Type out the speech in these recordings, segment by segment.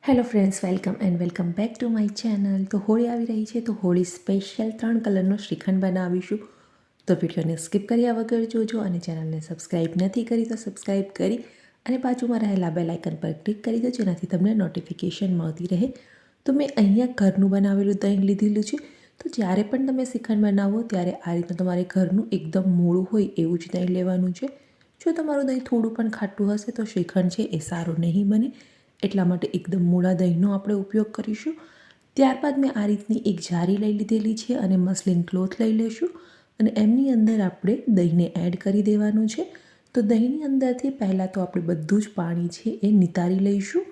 Hello friends, welcome back to my channel. તો હોળી આવી રહી છે, તો હોળી સ્પેશિયલ 3 કલરનો શ્રીખંડ બનાવીશું. તો વિડીયોને સ્કીપ કર્યા વગર જોજો અને ચેનલને સબસ્ક્રાઈબ નથી કરી તો સબસ્ક્રાઈબ કરી અને બાજુમાં રહેલા બેલ આઇકન પર ક્લિક કરી દો, જેનાથી તમને નોટિફિકેશન મળતી રહે. તો મેં અહીંયા ઘરનું બનાવેલું દહીં લીધેલું છે. તો જ્યારે પણ તમે શ્રીખંડ બનાવો ત્યારે આ રીતનું તમારે ઘરનું એકદમ મોળું હોય એવું જ દહીં લેવાનું છે. જો તમારું દહીં થોડું પણ ખાટું હશે તો શ્રીખંડ છે એ સારું નહીં બને. એટલા માટે એકદમ મોળા દહીંનો આપણે ઉપયોગ કરીશું. ત્યારબાદ મેં આ રીતની એક જારી લઈ લીધેલી છે અને મસલિન ક્લોથ લઈ લઈશું અને એમની અંદર આપણે દહીંને એડ કરી દેવાનું છે. તો દહીંની અંદરથી પહેલાં તો આપણે બધું જ પાણી છે એ નિતારી લઈશું.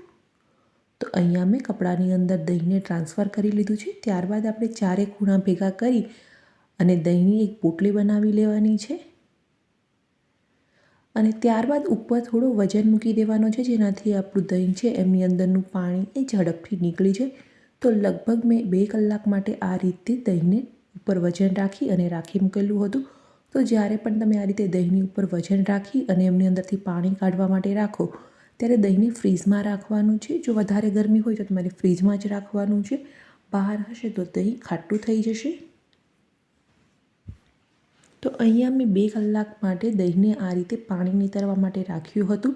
તો અહીંયા મેં કપડાની અંદર દહીંને ટ્રાન્સફર કરી લીધું છે. ત્યારબાદ આપણે ચારે ખૂણા ભેગા કરી અને દહીંની એક પોટલી બનાવી લેવાની છે અને ત્યારબાદ ઉપર થોડો વજન મૂકી દેવાનો છે, જેનાથી આપણું દહીં છે એમની અંદરનું પાણી એ ઝડપથી નીકળી જાય. તો લગભગ મેં 2 કલાક માટે આ રીતે દહીંને ઉપર વજન રાખી અને રાખી મૂકેલું હતું. તો જ્યારે પણ તમે આ રીતે દહીંની ઉપર વજન રાખી અને એમની અંદરથી પાણી કાઢવા માટે રાખો ત્યારે દહીંને ફ્રીઝમાં રાખવાનું છે. જો વધારે ગરમી હોય તો તમારે ફ્રીજમાં જ રાખવાનું છે. બહાર હશે તો દહીં ખાટું થઈ જશે. તો અહીંયા મેં 2 કલાક માટે દહીંને આ રીતે પાણી નીતરવા માટે રાખ્યું હતું.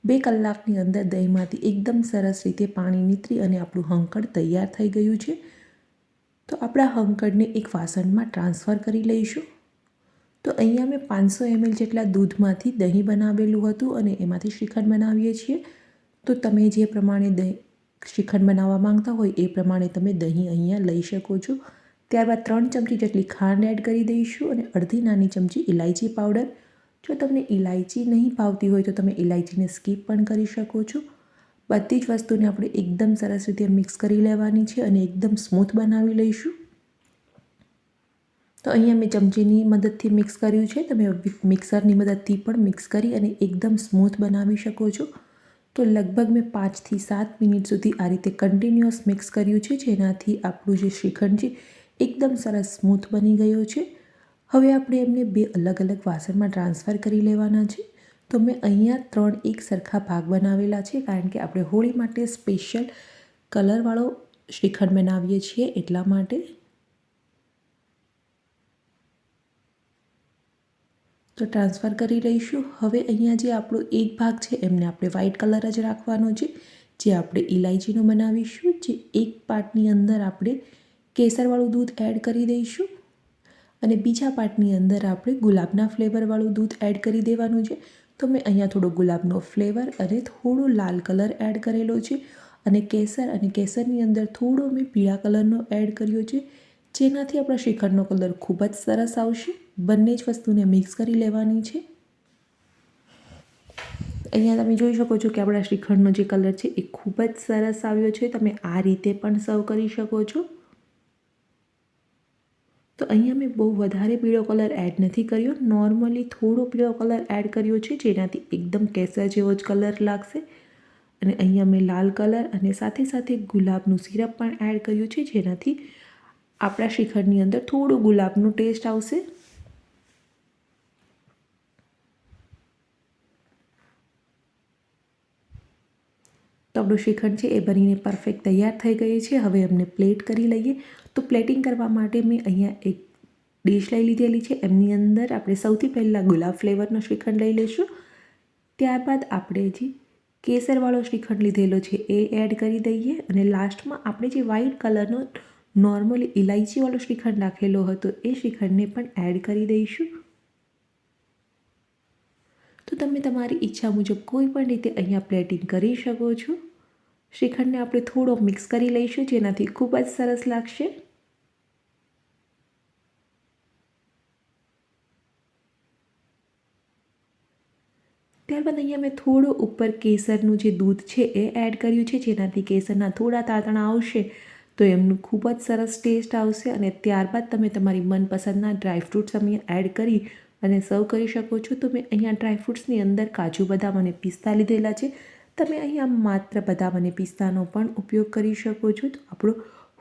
2 કલાકની અંદર દહીંમાંથી એકદમ સરસ રીતે પાણી નીતરી અને આપણું હંકળ તૈયાર થઈ ગયું છે. તો આપણા હંકળને એક વાસણમાં ટ્રાન્સફર કરી લઈશું. તો અહીંયા મેં 500 ml જેટલા દૂધમાંથી દહીં બનાવેલું હતું અને એમાંથી શ્રીખંડ બનાવીએ છીએ. તો તમે જે પ્રમાણે શ્રીખંડ બનાવવા માંગતા હોય એ પ્રમાણે તમે દહીં અહીંયા લઈ શકો છો. ત્યારબાદ 3 ચમચી જેટલી ખાંડ એડ કરી દઈશું અને અડધી નાની ચમચી ઇલાયચી પાવડર. જો તમને ઇલાયચી નહીં ભાવતી હોય તો તમે ઇલાયચીને સ્કીપ પણ કરી શકો છો. બધી જ વસ્તુને આપણે એકદમ સરસ રીતે મિક્સ કરી લેવાની છે અને એકદમ સ્મૂથ બનાવી લઈશું. તો અહીંયા મેં ચમચીની મદદથી મિક્સ કર્યું છે. તમે મિક્સરની મદદથી પણ મિક્સ કરી અને એકદમ સ્મૂથ બનાવી શકો છો. તો લગભગ મેં 5 થી 7 મિનિટ સુધી આ રીતે કન્ટિન્યુઅસ મિક્સ કર્યું છે, જેનાથી આપણું જે શ્રીખંડ છે એકદમ સરસ સ્મૂથ બની ગયો છે. હવે આપણે એમને 2 અલગ અલગ વાસણમાં ટ્રાન્સફર કરી લેવાના છે. તો મેં અહીંયા 3 એક સરખા ભાગ બનાવેલા છે, કારણ કે આપણે હોળી માટે સ્પેશિયલ કલરવાળો શ્રીખંડ બનાવીએ છીએ એટલા માટે. તો ટ્રાન્સફર કરી લઈશું. હવે અહીંયા જે આપણો એક ભાગ છે એમને આપણે વ્હાઇટ કલર જ રાખવાનો છે, જે આપણે ઇલાયચીનો બનાવીશું. જે એક પાર્ટની અંદર આપણે કેસરવાળું દૂધ એડ કરી દઈશું અને બીજા પાર્ટની અંદર આપણે ગુલાબના ફ્લેવરવાળું દૂધ એડ કરી દેવાનું છે. તો મેં અહીંયા થોડો ગુલાબનો ફ્લેવર અને થોડો લાલ કલર એડ કરેલો છે અને કેસરની અંદર થોડો મેં પીળા કલરનો એડ કર્યો છે, જેનાથી આપણા શ્રીખંડનો કલર ખૂબ જ સરસ આવશે. બંને જ વસ્તુને મિક્સ કરી લેવાની છે. અહીંયા તમે જોઈ શકો છો કે આપણા શ્રીખંડનો જે કલર છે એ ખૂબ જ સરસ આવ્યો છે. તમે આ રીતે પણ સર્વ કરી શકો છો. તો અહીંયા મેં બહુ વધારે પીળો કલર એડ નથી કર્યો, નોર્મલી થોડો પીળો કલર એડ કર્યો છે, જેનાથી એકદમ કેસર જેવો જ કલર લાગશે. અને અહીંયા મેં લાલ કલર અને સાથે સાથે ગુલાબનું સિરપ પણ એડ કર્યું છે, જેનાથી આપણા શ્રીખંડની અંદર થોડું ગુલાબનું ટેસ્ટ આવશે. તો આપણું શ્રીખંડ છે એ બનીને પરફેક્ટ તૈયાર થઈ ગઈ છે. હવે એમને પ્લેટ કરી લઈએ. તો પ્લેટિંગ કરવા માટે મેં અહીંયા એક ડીશ લઈ લીધેલી છે. એમની અંદર આપણે સૌથી પહેલાં ગુલાબ ફ્લેવરનો શ્રીખંડ લઈ લઈશું. ત્યારબાદ આપણે જે કેસરવાળો શ્રીખંડ લીધેલો છે એ એડ કરી દઈએ અને લાસ્ટમાં આપણે જે વ્હાઇટ કલરનો નોર્મલી ઇલાયચીવાળો શ્રીખંડ રાખેલો હતો એ શ્રીખંડને પણ એડ કરી દઈશું. તો તમે તમારી ઈચ્છા મુજબ કોઈ પણ રીતે અહીંયા પ્લેટિંગ કરી શકો છો. શ્રીખંડને આપણે થોડો મિક્સ કરી લઈશું, જેનાથી ખૂબ જ સરસ લાગશે. ત્યારબાદ અહીંયા મેં થોડું ઉપર કેસરનું જે દૂધ છે એ એડ કર્યું છે, જેનાથી કેસરના થોડા તાતણા આવશે તો એમનું ખૂબ જ સરસ ટેસ્ટ આવશે. અને ત્યારબાદ તમે તમારી મનપસંદના ડ્રાયફ્રૂટ્સ અહીંયા એડ કરી અને સર્વ કરી શકો છો. તો મેં અહીંયા ડ્રાયફ્રૂટ્સની અંદર કાજુ, બદામ અને પિસ્તા લીધેલા છે. તમે અહીંયા માત્ર બદામ અને પિસ્તાનો પણ ઉપયોગ કરી શકો છો. તો આપણો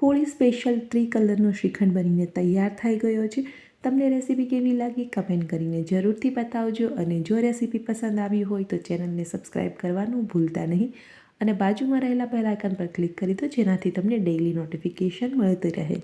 હોળી સ્પેશિયલ 3 કલરનો શ્રીખંડ બનીને તૈયાર થઈ ગયો છે. તમને રેસીપી કેવી લાગી કમેન્ટ કરીને જરૂરથી બતાવજો અને જો રેસીપી પસંદ આવી હોય તો ચેનલને સબસ્ક્રાઈબ કરવાનું ભૂલતા નહીં અને બાજુમાં રહેલા બેલ આઇકન પર ક્લિક કરી દો જેનાથી તમને ડેઇલી નોટિફિકેશન મળતી રહે।